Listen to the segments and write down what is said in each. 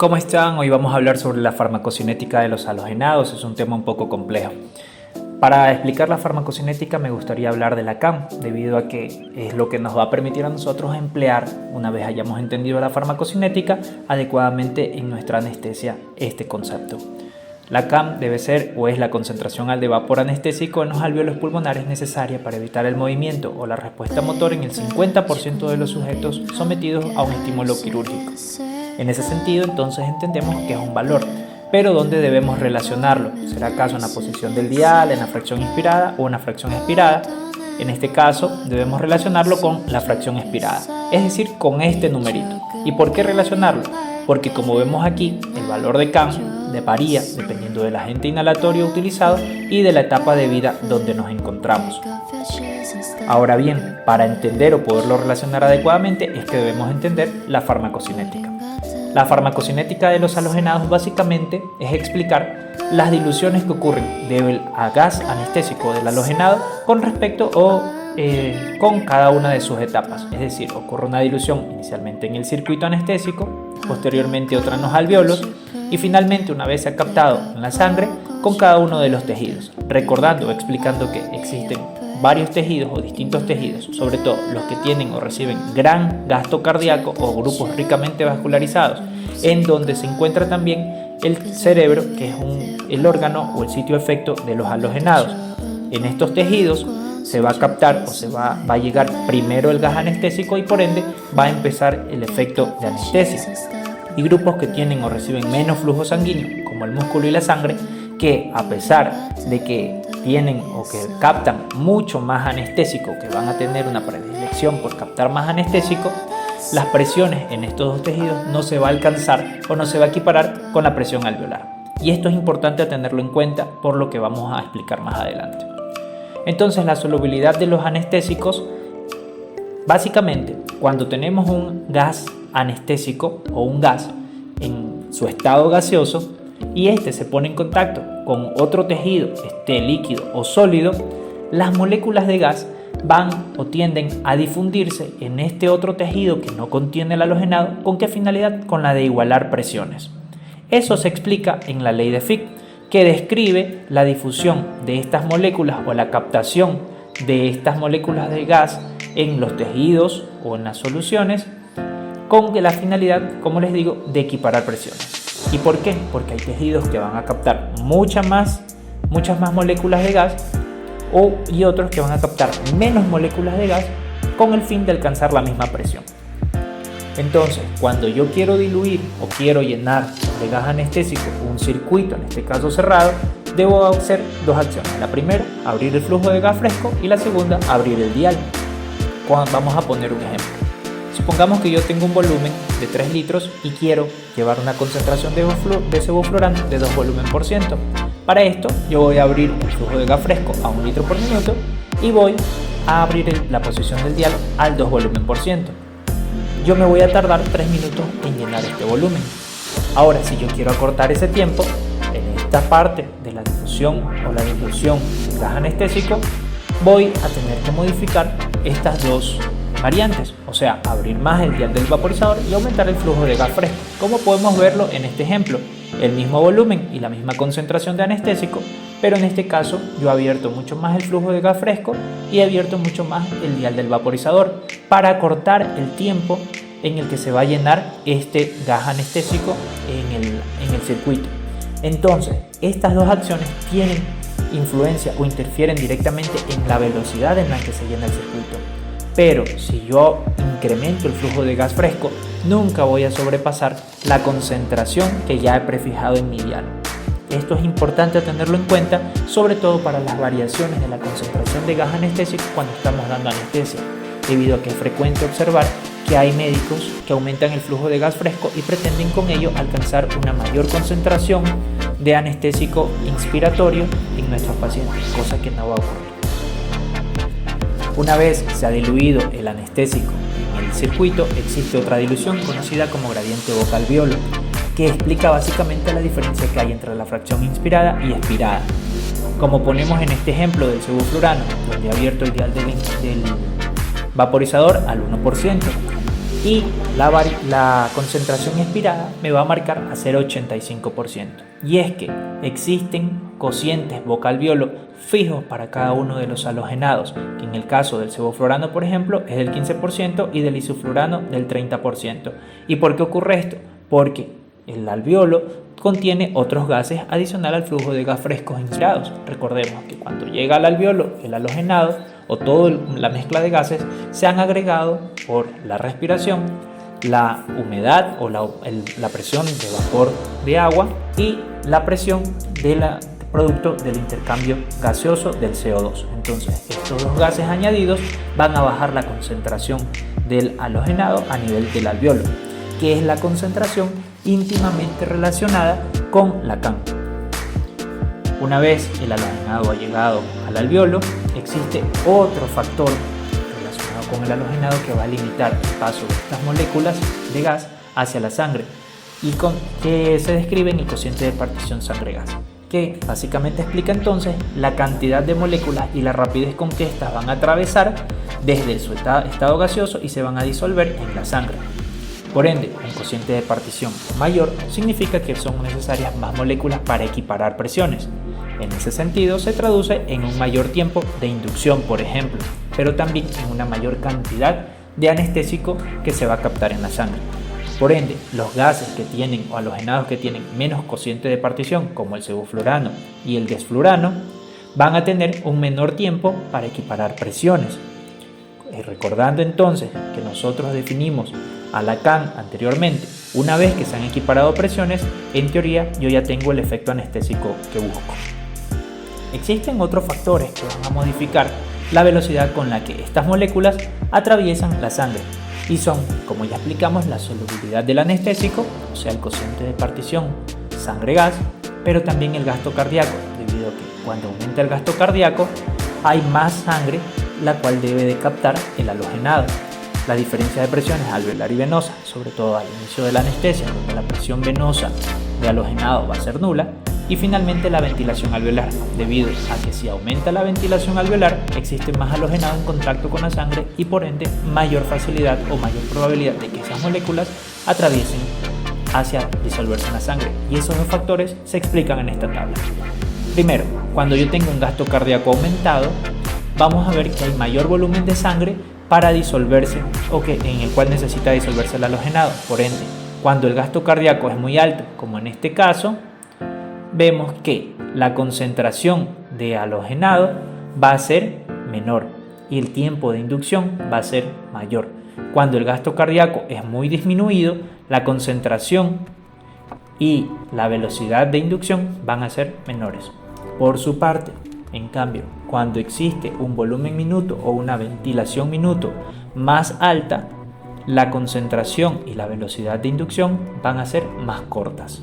¿Cómo están? Hoy vamos a hablar sobre la farmacocinética de los halogenados. Es un tema un poco complejo. Para explicar la farmacocinética me gustaría hablar de la CAM, debido a que es lo que nos va a permitir a nosotros emplear, una vez hayamos entendido la farmacocinética, adecuadamente en nuestra anestesia este concepto. La CAM debe ser o es la concentración de vapor anestésico en los alvéolos pulmonares necesaria para evitar el movimiento o la respuesta motor en el 50% de los sujetos sometidos a un estímulo quirúrgico. En ese sentido, entonces entendemos que es un valor, pero ¿dónde debemos relacionarlo? ¿Será acaso en la posición del dial, en la fracción inspirada o en la fracción expirada? En este caso, debemos relacionarlo con la fracción expirada, es decir, con este numerito. ¿Y por qué relacionarlo? Porque como vemos aquí, el valor de CAM varía dependiendo del agente inhalatorio utilizado y de la etapa de vida donde nos encontramos. Ahora bien, para entender o poderlo relacionar adecuadamente es que debemos entender la farmacocinética. La farmacocinética de los halogenados básicamente es explicar las diluciones que ocurren del gas anestésico del halogenado con respecto o con cada una de sus etapas. Es decir, ocurre una dilución inicialmente en el circuito anestésico, posteriormente otra en los alvéolos y finalmente, una vez se ha captado en la sangre, con cada uno de los tejidos. Recordando o explicando que existen varios tejidos o distintos tejidos, sobre todo los que tienen o reciben gran gasto cardíaco o grupos ricamente vascularizados, en donde se encuentra también el cerebro, que es el órgano o el sitio efecto de los halogenados. En estos tejidos se va a captar o va a llegar primero el gas anestésico y por ende va a empezar el efecto de anestesia. Y grupos que tienen o reciben menos flujo sanguíneo, como el músculo y la sangre, que a pesar de que tienen o que captan mucho más anestésico, que van a tener una predilección por captar más anestésico, las presiones en estos dos tejidos no se va a alcanzar o no se va a equiparar con la presión alveolar. Y esto es importante tenerlo en cuenta por lo que vamos a explicar más adelante. Entonces, la solubilidad de los anestésicos, básicamente, cuando tenemos un gas anestésico o un gas en su estado gaseoso y este se pone en contacto con otro tejido, esté líquido o sólido, las moléculas de gas van o tienden a difundirse en este otro tejido que no contiene el halogenado. ¿Con qué finalidad? Con la de igualar presiones. Eso se explica en la ley de Fick, que describe la difusión de estas moléculas o la captación de estas moléculas de gas en los tejidos o en las soluciones con la finalidad, como les digo, de equiparar presiones. ¿Y por qué? Porque hay tejidos que van a captar muchas más moléculas de gas y otros que van a captar menos moléculas de gas con el fin de alcanzar la misma presión. Entonces, cuando yo quiero diluir o quiero llenar de gas anestésico un circuito, en este caso cerrado, debo hacer dos acciones. La primera, abrir el flujo de gas fresco y la segunda, abrir el dial. Vamos a poner un ejemplo. Supongamos que yo tengo un volumen de 3 litros y quiero llevar una concentración de sevoflurano de 2 volumen por ciento. Para esto yo voy a abrir el flujo de gas fresco a 1 litro por minuto y voy a abrir la posición del dial al 2 volumen por ciento. Yo me voy a tardar 3 minutos en llenar este volumen. Ahora, si yo quiero acortar ese tiempo, en esta parte de la difusión o la dilución del gas anestésico, voy a tener que modificar estas dos variantes, o sea, abrir más el dial del vaporizador y aumentar el flujo de gas fresco. Como podemos verlo en este ejemplo, el mismo volumen y la misma concentración de anestésico, pero en este caso yo abierto mucho más el flujo de gas fresco y abierto mucho más el dial del vaporizador para acortar el tiempo en el que se va a llenar este gas anestésico en el circuito. Entonces, estas dos acciones tienen influencia o interfieren directamente en la velocidad en la que se llena el circuito. Pero si yo incremento el flujo de gas fresco, nunca voy a sobrepasar la concentración que ya he prefijado en mi dial. Esto es importante tenerlo en cuenta, sobre todo para las variaciones de la concentración de gas anestésico cuando estamos dando anestesia, debido a que es frecuente observar que hay médicos que aumentan el flujo de gas fresco y pretenden con ello alcanzar una mayor concentración de anestésico inspiratorio en nuestros pacientes, cosa que no va a ocurrir. Una vez se ha diluido el anestésico en el circuito, existe otra dilución conocida como gradiente boca-alvéolo, que explica básicamente la diferencia que hay entre la fracción inspirada y expirada. Como ponemos en este ejemplo del sevoflurano, donde he abierto el dial del vaporizador al 1%. y la concentración expirada me va a marcar a 0,85%. Y es que existen cocientes voco-alveolo fijos para cada uno de los halogenados, que en el caso del sevoflurano, por ejemplo, es del 15% y del isoflurano del 30%. ¿Y por qué ocurre esto? Porque el alveolo contiene otros gases adicional al flujo de gas frescos inspirados. Recordemos que cuando llega al alveolo el halogenado o toda la mezcla de gases se han agregado por la respiración, la humedad o la presión de vapor de agua y la presión producto del intercambio gaseoso del CO2. Entonces, estos dos gases añadidos van a bajar la concentración del halogenado a nivel del alveolo, que es la concentración íntimamente relacionada con la CAM. Una vez el halogenado ha llegado al alveolo, existe otro factor relacionado con el halogenado que va a limitar el paso de estas moléculas de gas hacia la sangre y que se describe en el cociente de partición sangre-gas, que básicamente explica entonces la cantidad de moléculas y la rapidez con que éstas van a atravesar desde su estado gaseoso y se van a disolver en la sangre. Por ende, un cociente de partición mayor significa que son necesarias más moléculas para equiparar presiones. En ese sentido, se traduce en un mayor tiempo de inducción, por ejemplo, pero también en una mayor cantidad de anestésico que se va a captar en la sangre. Por ende, los gases que tienen o halogenados que tienen menos cociente de partición, como el sevoflurano y el desflurano, van a tener un menor tiempo para equiparar presiones. Recordando entonces que nosotros definimos a la CAM anteriormente, una vez que se han equiparado presiones, en teoría yo ya tengo el efecto anestésico que busco. Existen otros factores que van a modificar la velocidad con la que estas moléculas atraviesan la sangre y son, como ya explicamos, la solubilidad del anestésico, o sea el cociente de partición sangre-gas, pero también el gasto cardíaco, debido a que cuando aumenta el gasto cardíaco hay más sangre la cual debe de captar el halogenado. La diferencia de presiones alveolar y venosa, sobre todo al inicio de la anestesia, donde la presión venosa de halogenado va a ser nula. Y finalmente la ventilación alveolar, debido a que si aumenta la ventilación alveolar, existe más halogenado en contacto con la sangre y por ende mayor facilidad o mayor probabilidad de que esas moléculas atraviesen hacia disolverse en la sangre. Y esos dos factores se explican en esta tabla. Primero, cuando yo tengo un gasto cardíaco aumentado, vamos a ver que hay mayor volumen de sangre para disolverse o que en el cual necesita disolverse el halogenado. Por ende, cuando el gasto cardíaco es muy alto, como en este caso, vemos que la concentración de halogenado va a ser menor y el tiempo de inducción va a ser mayor. Cuando el gasto cardíaco es muy disminuido, la concentración y la velocidad de inducción van a ser menores. Por su parte, en cambio, cuando existe un volumen minuto o una ventilación minuto más alta, la concentración y la velocidad de inducción van a ser más cortas.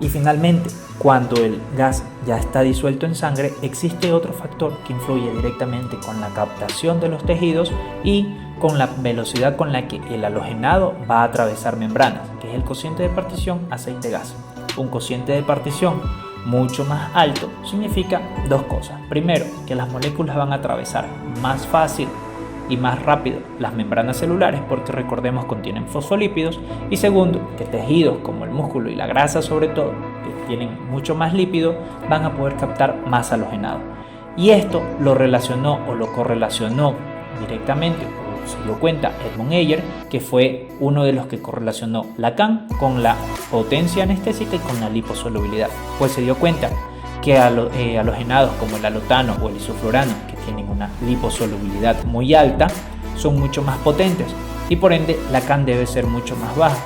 Y finalmente, cuando el gas ya está disuelto en sangre, existe otro factor que influye directamente con la captación de los tejidos y con la velocidad con la que el halogenado va a atravesar membranas, que es el cociente de partición aceite-gas. Un cociente de partición mucho más alto significa dos cosas. Primero, que las moléculas van a atravesar más fácil y más rápido las membranas celulares porque recordemos contienen fosfolípidos, y segundo, que tejidos como el músculo y la grasa sobre todo, que tienen mucho más lípido, van a poder captar más halogenado. Y esto lo relacionó o lo correlacionó directamente, o se dio cuenta Edmond Heyer, que fue uno de los que correlacionó la CAM con la potencia anestésica y con la liposolubilidad, pues se dio cuenta que halogenados como el alotano o el isoflurano, que tienen una liposolubilidad muy alta, son mucho más potentes y por ende la CAM debe ser mucho más baja.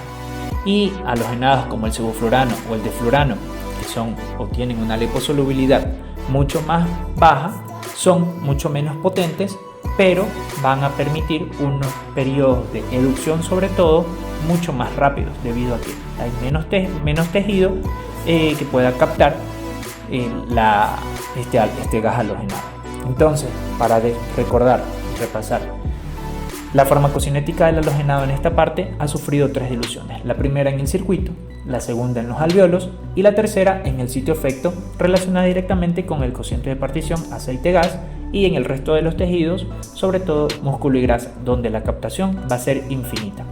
Y halogenados como el sevoflurano o el desflurano, que son o tienen una liposolubilidad mucho más baja, son mucho menos potentes, pero van a permitir unos periodos de educción sobre todo mucho más rápidos, debido a que hay menos tejido que pueda captar este gas halogenado. Entonces, para recordar y repasar, la farmacocinética del halogenado en esta parte ha sufrido tres diluciones: la primera en el circuito, la segunda en los alveolos y la tercera en el sitio efecto, relacionada directamente con el cociente de partición aceite-gas y en el resto de los tejidos, sobre todo músculo y grasa, donde la captación va a ser infinita.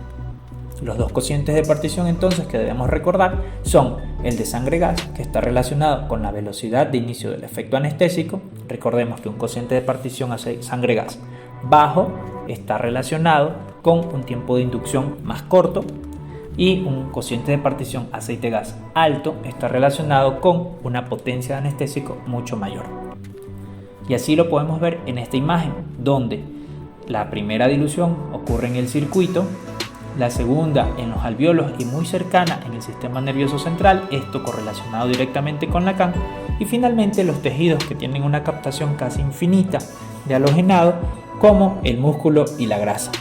Los dos cocientes de partición entonces que debemos recordar son el de sangre-gas, que está relacionado con la velocidad de inicio del efecto anestésico. Recordemos que un cociente de partición a sangre-gas bajo está relacionado con un tiempo de inducción más corto, y un cociente de partición aceite-gas alto está relacionado con una potencia de anestésico mucho mayor. Y así lo podemos ver en esta imagen, donde la primera dilución ocurre en el circuito, la segunda en los alvéolos y muy cercana en el sistema nervioso central, esto correlacionado directamente con la CAM, y finalmente los tejidos que tienen una captación casi infinita de halogenado, como el músculo y la grasa.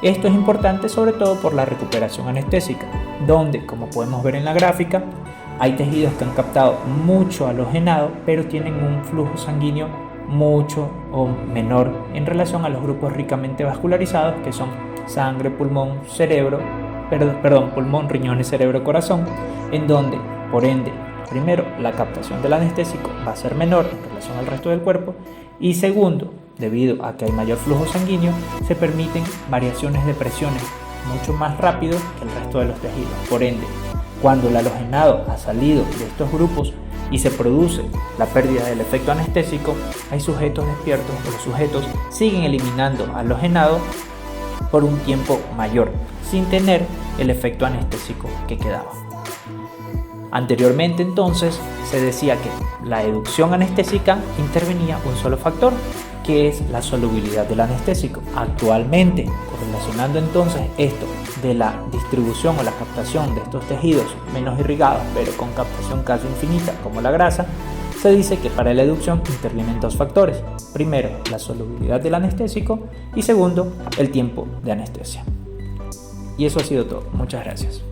Esto es importante sobre todo por la recuperación anestésica, donde, como podemos ver en la gráfica, hay tejidos que han captado mucho halogenado, pero tienen un flujo sanguíneo mucho o menor en relación a los grupos ricamente vascularizados, que son sangre, pulmón, pulmón, riñones, cerebro, corazón, en donde, por ende, primero, la captación del anestésico va a ser menor en relación al resto del cuerpo, y segundo, debido a que hay mayor flujo sanguíneo, se permiten variaciones de presiones mucho más rápido que el resto de los tejidos. Por ende, cuando el halogenado ha salido de estos grupos y se produce la pérdida del efecto anestésico, hay sujetos despiertos o los sujetos siguen eliminando halogenado por un tiempo mayor, sin tener el efecto anestésico que quedaba. Anteriormente entonces se decía que la educción anestésica intervenía un solo factor, que es la solubilidad del anestésico. Actualmente, correlacionando entonces esto de la distribución o la captación de estos tejidos menos irrigados pero con captación casi infinita como la grasa, se dice que para la educción intervienen dos factores. Primero, la solubilidad del anestésico, y segundo, el tiempo de anestesia. Y eso ha sido todo. Muchas gracias.